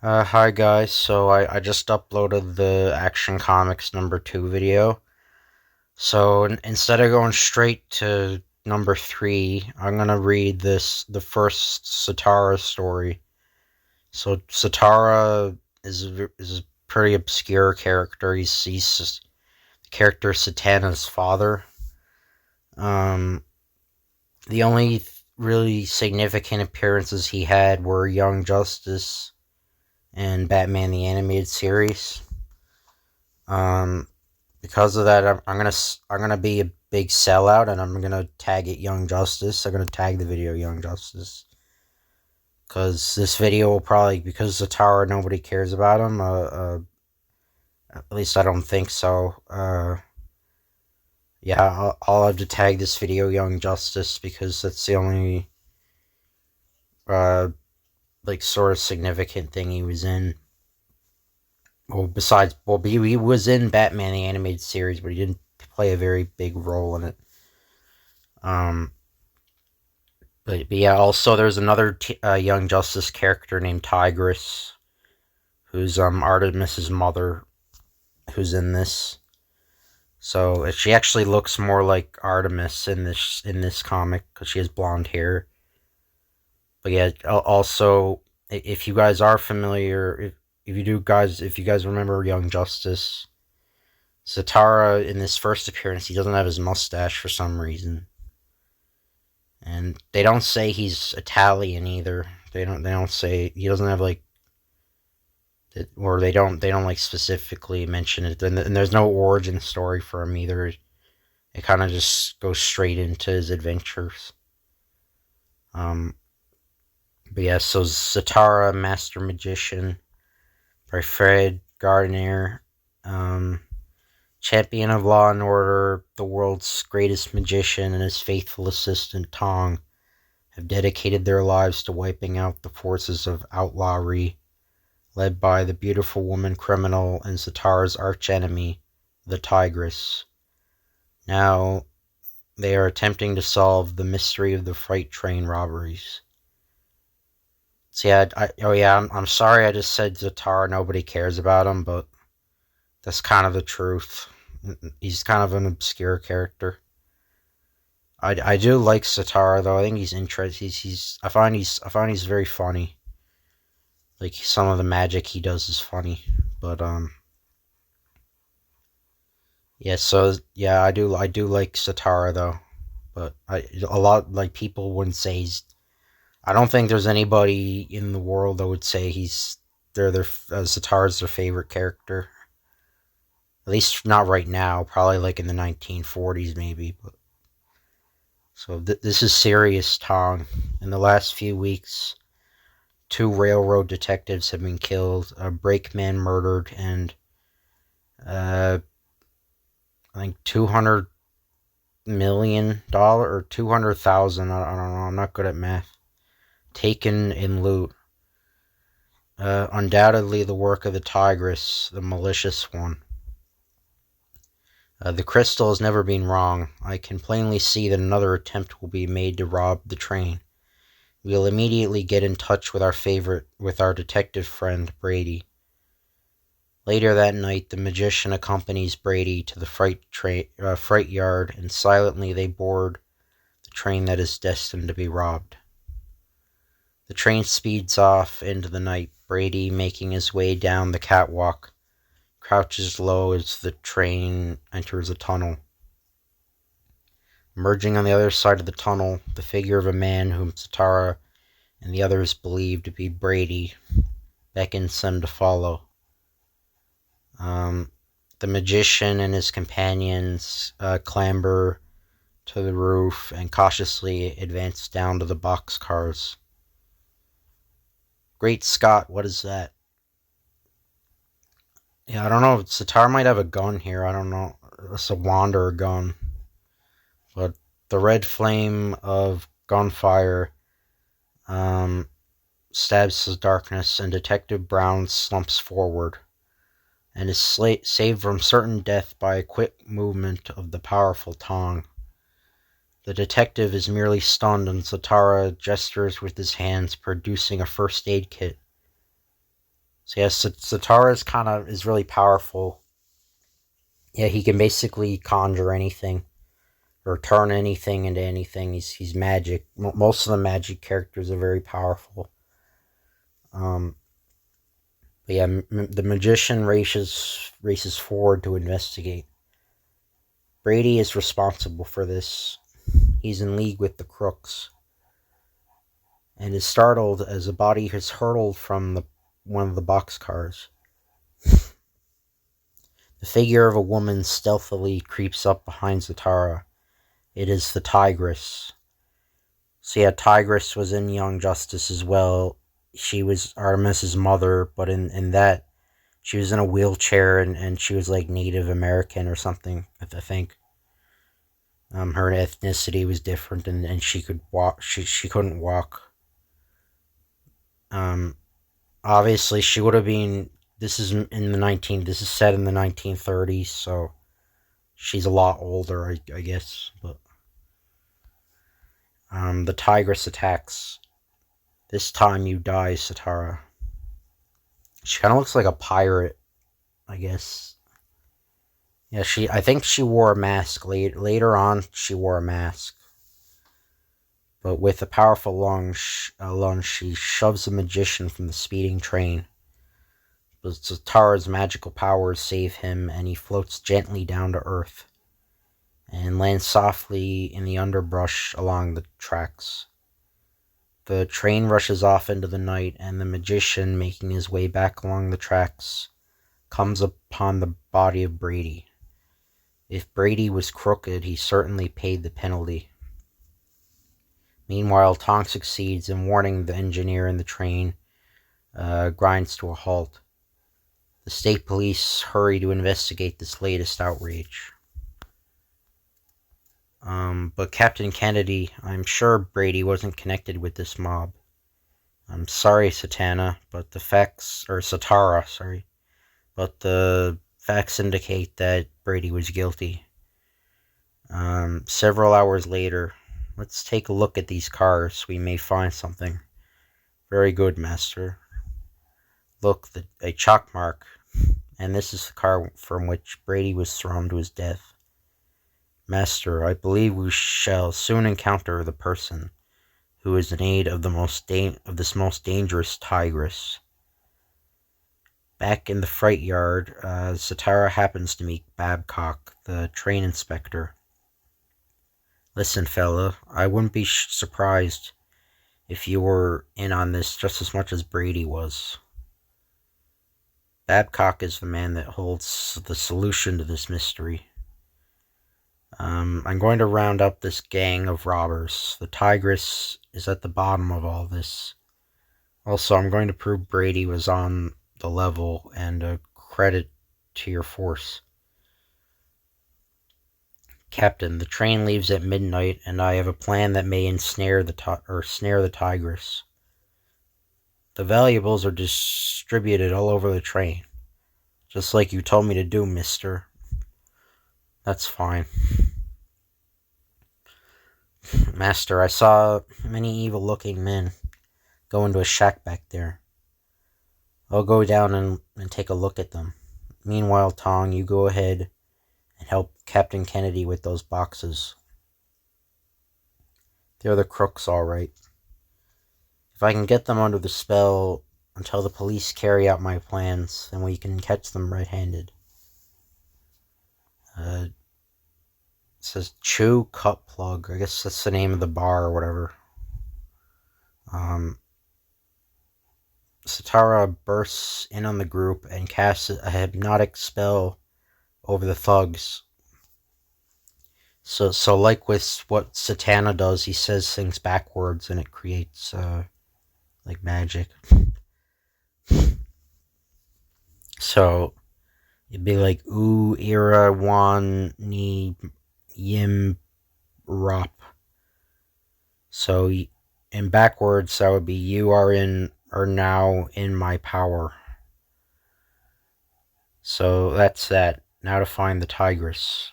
Hi guys, so I just uploaded the Action Comics number 2 video. So instead of going straight to number 3, I'm gonna read the first Satara story. So Satara is a pretty obscure character. He's the character Satana's father. Um, the only really significant appearances he had were Young Justice and Batman the Animated Series. Um, because of that, I'm gonna be a big sellout, and I'm gonna tag it Young Justice. I'm gonna tag the video Young Justice because this video will probably, because Zatara nobody cares about him. At least I don't think so. Yeah, I'll have to tag this video Young Justice because that's the only uh like sort of significant thing he was in. Well, besides, he was in Batman the Animated Series, but he didn't play a very big role in it. Um, but yeah, also there's another Young Justice character named Tigress, who's Artemis's mother, who's in this. So she actually looks more like Artemis in this comic because she has blonde hair. But yeah, also if you guys are familiar, if you guys remember Young Justice, Satara in this first appearance, he doesn't have his mustache for some reason, and they don't say he's Italian either. They don't say he doesn't have like, or they don't like specifically mention it. And there's no origin story for him either. It kind of just goes straight into his adventures. Um, but yeah, so Zatara, Master Magician, by Fred Gardner, um, champion of law and order, the world's greatest magician, and his faithful assistant Tong have dedicated their lives to wiping out the forces of outlawry, led by the beautiful woman criminal and Zatara's archenemy, the Tigress. Now, they are attempting to solve the mystery of the freight train robberies. So yeah, I'm sorry I just said Zatara, nobody cares about him, but that's kind of the truth. He's kind of an obscure character. I do like Zatara though. I think he's interesting. I find he's very funny. Like some of the magic he does is funny, but yeah. So yeah, I do like Satara though, but a lot, like, people wouldn't say he's. I don't think there's anybody in the world that would say their Satara's their favorite character. At least not right now. Probably like in the 1940s maybe. But so this is serious, Tong. In the last few weeks, two railroad detectives have been killed, a brakeman murdered, and uh, I think $200 million or 200,000. I don't know. I'm not good at math. Taken in loot. Undoubtedly the work of the Tigress, the malicious one. The crystal has never been wrong. I can plainly see that another attempt will be made to rob the train. We'll immediately get in touch with our detective friend Brady. Later that night, the magician accompanies Brady to the freight yard, and silently they board the train that is destined to be robbed. The train speeds off into the night, Brady, making his way down the catwalk, crouches low as the train enters a tunnel. Emerging on the other side of the tunnel, the figure of a man whom Satara and the others believe to be Brady beckons them to follow. The magician and his companions clamber to the roof and cautiously advance down to the boxcars. Great Scott, what is that? Yeah, I don't know. Sitar might have a gun here. I don't know. It's a wand or a gun. But the red flame of gunfire um, stabs the darkness, and Detective Brown slumps forward and is saved from certain death by a quick movement of the powerful Tong. The detective is merely stunned, and Satara gestures with his hands, producing a first aid kit. So yes, Zatara is really powerful. Yeah, he can basically conjure anything or turn anything into anything. He's magic. Most of the magic characters are very powerful. Um, but yeah, the magician races forward to investigate. Brady is responsible for this. He's in league with the crooks, and is startled as a body is hurled from one of the boxcars. The figure of a woman stealthily creeps up behind Zatara. It is the Tigress. So yeah, Tigress was in Young Justice as well. She was Artemis's mother, but in that, she was in a wheelchair and she was like Native American or something, I think. Her ethnicity was different and she could walk. She couldn't walk. Um, Obviously she would have been. This is set in the 1930s, so she's a lot older, I guess. But the Tigress attacks. This time you die, Zatara. She kind of looks like a pirate, I guess. Yeah, I think she wore a mask. Later on, she wore a mask. But with a powerful lunge, she shoves the magician from the speeding train. But Zatara's magical powers save him, and he floats gently down to earth and lands softly in the underbrush along the tracks. The train rushes off into the night, and the magician, making his way back along the tracks, comes upon the body of Brady. If Brady was crooked, he certainly paid the penalty. Meanwhile, Tong succeeds in warning the engineer in the train, grinds to a halt. The state police hurry to investigate this latest outrage. But Captain Kennedy, I'm sure Brady wasn't connected with this mob. I'm sorry, Satana, but Satara, sorry, but the facts indicate that Brady was guilty. Several hours later, let's take a look at these cars. We may find something. Very good, Master. Look, a chalk mark. And this is the car from which Brady was thrown to his death. Master, I believe we shall soon encounter the person who is in aid of this most dangerous tigress. Back in the freight yard, Zatara happens to meet Babcock, the train inspector. Listen, fella, I wouldn't be surprised if you were in on this just as much as Brady was. Babcock is the man that holds the solution to this mystery. I'm going to round up this gang of robbers. The Tigress is at the bottom of all this. Also, I'm going to prove Brady was on the level, and a credit to your force. Captain, the train leaves at midnight, and I have a plan that may snare the Tigress. The valuables are distributed all over the train, just like you told me to do, mister. That's fine. Master, I saw many evil-looking men go into a shack back there. I'll go down and take a look at them. Meanwhile, Tong, you go ahead and help Captain Kennedy with those boxes. They're the crooks, all right. If I can get them under the spell until the police carry out my plans, then we can catch them red-handed. It says Chew Cut Plug. I guess that's the name of the bar or whatever. Zatara bursts in on the group and casts a hypnotic spell over the thugs. So like with what Satana does, he says things backwards and it creates like magic. So it'd be like U Ira Wan Ni Yim Rop. So in backwards that would be you are now in my power. So that's that. Now to find the Tigress.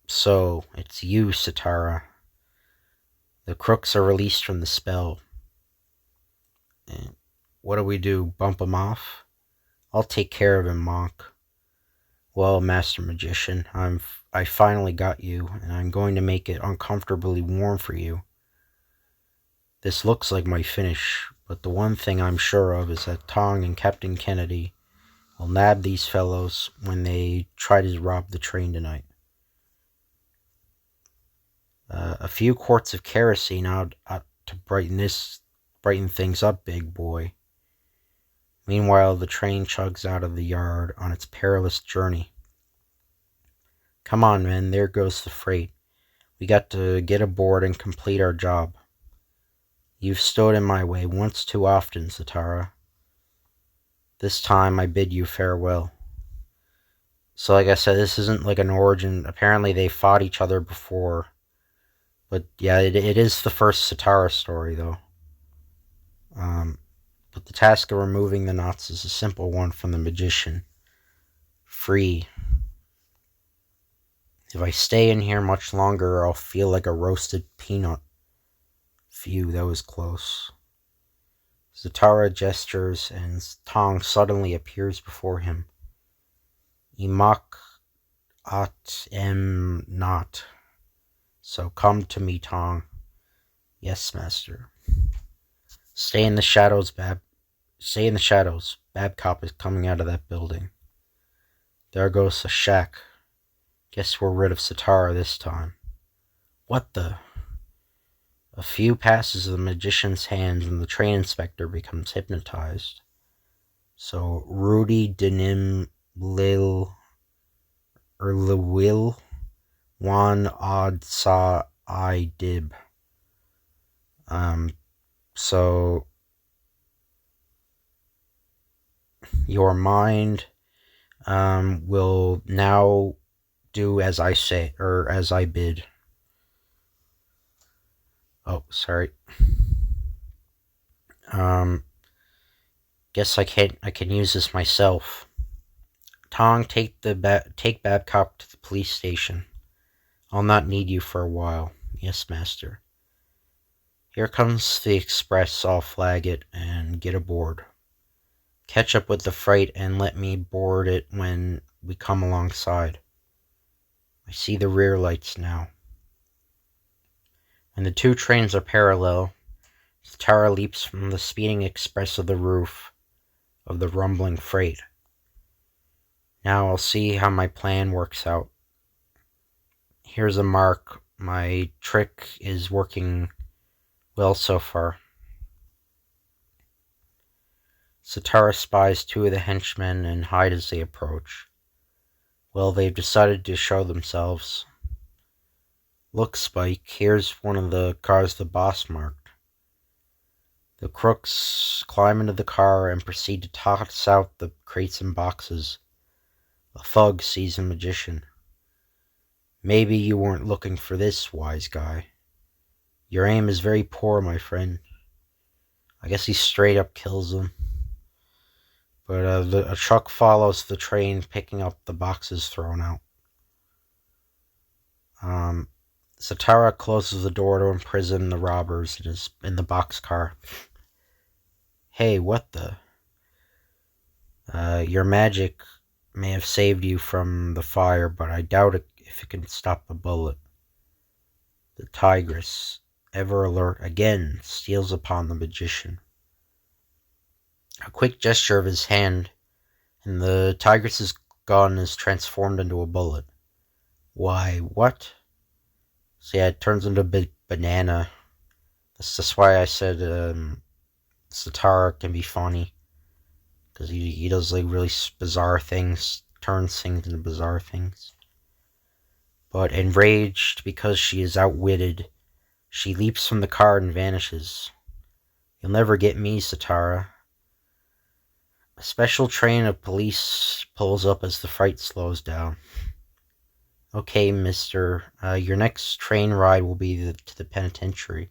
So it's you, Zatara. The crooks are released from the spell. And what do we do? Bump him off? I'll take care of him, Monk. Well, Master Magician, I finally got you, and I'm going to make it uncomfortably warm for you. This looks like my finish, but the one thing I'm sure of is that Tong and Captain Kennedy will nab these fellows when they try to rob the train tonight. A few quarts of kerosene ought to brighten things up, big boy. Meanwhile, the train chugs out of the yard on its perilous journey. Come on, men, there goes the freight. We got to get aboard and complete our job. You've stood in my way once too often, Zatara. This time I bid you farewell. So like I said, this isn't like an origin. Apparently they fought each other before. But yeah, it is the first Zatara story, though. But the task of removing the knots is a simple one from the magician. Free. If I stay in here much longer, I'll feel like a roasted peanut. Phew, that was close. Zatara gestures, and Tong suddenly appears before him. Imak at em not. So come to me, Tong. Yes, master. Stay in the shadows, Stay in the shadows. Babcock is coming out of that building. There goes the shack. Guess we're rid of Zatara this time. What the? A few passes of the magician's hands and the train inspector becomes hypnotized. So Rudy Denim Lil Lewil Wan Odd Sa I Dib. So your mind will now do as I say, or as I bid. Oh, sorry. Guess I can use this myself. Tong, take Babcock to the police station. I'll not need you for a while. Yes, master. Here comes the express. I'll flag it and get aboard. Catch up with the freight and let me board it when we come alongside. I see the rear lights now. When the two trains are parallel, Zatara leaps from the speeding express of the roof of the rumbling freight. Now I'll see how my plan works out. Here's a mark. My trick is working well so far. Zatara spies two of the henchmen and hide as they approach. Well, they've decided to show themselves. Look, Spike, here's one of the cars the boss marked. The crooks climb into the car and proceed to toss out the crates and boxes. A thug sees a magician. Maybe you weren't looking for this, wise guy. Your aim is very poor, my friend. I guess he straight up kills him. But a truck follows the train, picking up the boxes thrown out. Zatara closes the door to imprison the robbers in the boxcar. Hey, what the? Your magic may have saved you from the fire, but I doubt if it can stop a bullet. The tigress, ever alert, again steals upon the magician. A quick gesture of his hand, and the tigress's gun is transformed into a bullet. Why, what? So yeah, it turns into a big banana. That's why I said Zatara can be funny. Because he does like really bizarre things, turns things into bizarre things. But enraged because she is outwitted, she leaps from the car and vanishes. You'll never get me, Zatara. A special train of police pulls up as the freight slows down. Okay, mister, your next train ride will be to the penitentiary.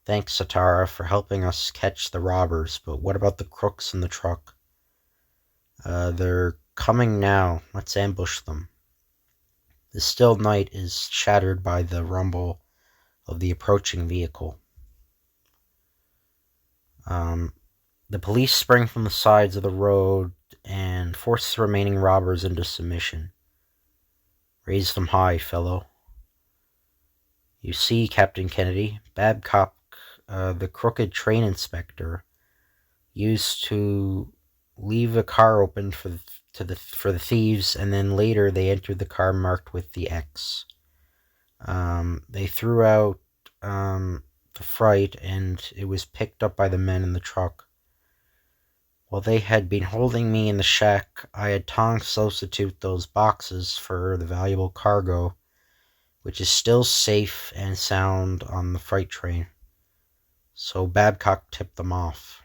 Thanks, Zatara, for helping us catch the robbers, but what about the crooks in the truck? They're coming now. Let's ambush them. The still night is shattered by the rumble of the approaching vehicle. The police spring from the sides of the road and force the remaining robbers into submission. Raise them high, fellow. You see, Captain Kennedy, Babcock, the crooked train inspector, used to leave a car open for the thieves, and then later they entered the car marked with the X. They threw out the fright, and it was picked up by the men in the truck. While they had been holding me in the shack, I had Tong substitute those boxes for the valuable cargo, which is still safe and sound on the freight train. So Babcock tipped them off.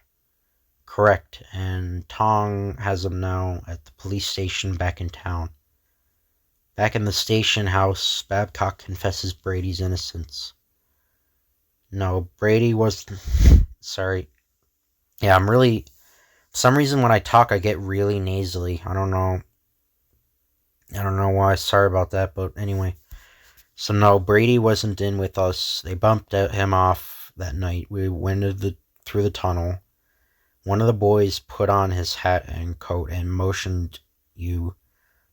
Correct, and Tong has them now at the police station back in town. Back in the station house, Babcock confesses Brady's innocence. No, Brady was... Sorry. Yeah, I'm really... For some reason when I talk, I get really nasally. I don't know why. Sorry about that, but anyway. So no, Brady wasn't in with us. They bumped him off that night. We went through the tunnel. One of the boys put on his hat and coat and motioned you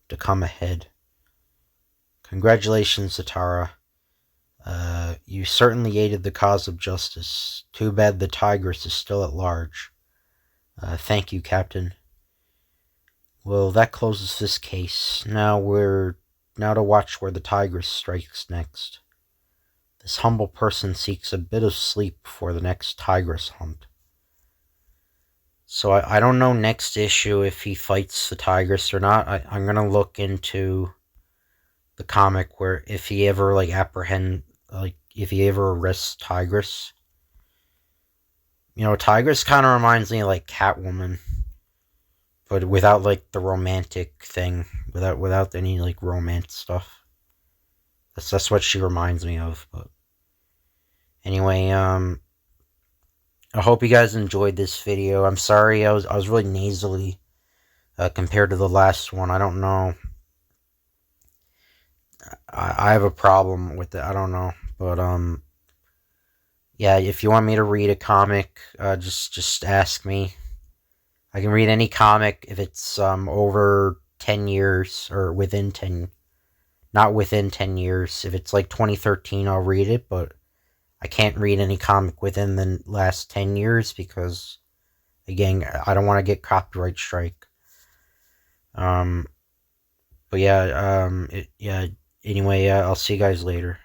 to come ahead. Congratulations, Zatara. You certainly aided the cause of justice. Too bad the Tigress is still at large. Thank you, Captain. Well, that closes this case. Now to watch where the Tigress strikes next. This humble person seeks a bit of sleep before the next Tigress hunt. So I don't know next issue if he fights the Tigress or not. I'm gonna look into the comic where if he ever if he ever arrests Tigress. You know, Tigress kind of reminds me of like Catwoman, but without like the romantic thing, without any like romance stuff. That's what she reminds me of. But anyway, I hope you guys enjoyed this video. I'm sorry I was really nasally compared to the last one. I don't know. I have a problem with it. I don't know, but yeah. If you want me to read a comic, just ask me. I can read any comic if it's over 10 years or within 10. Not within 10 years. If it's like 2013, I'll read it, but I can't read any comic within the last 10 years because, again, I don't want to get copyright strike. But yeah, anyway, I'll see you guys later.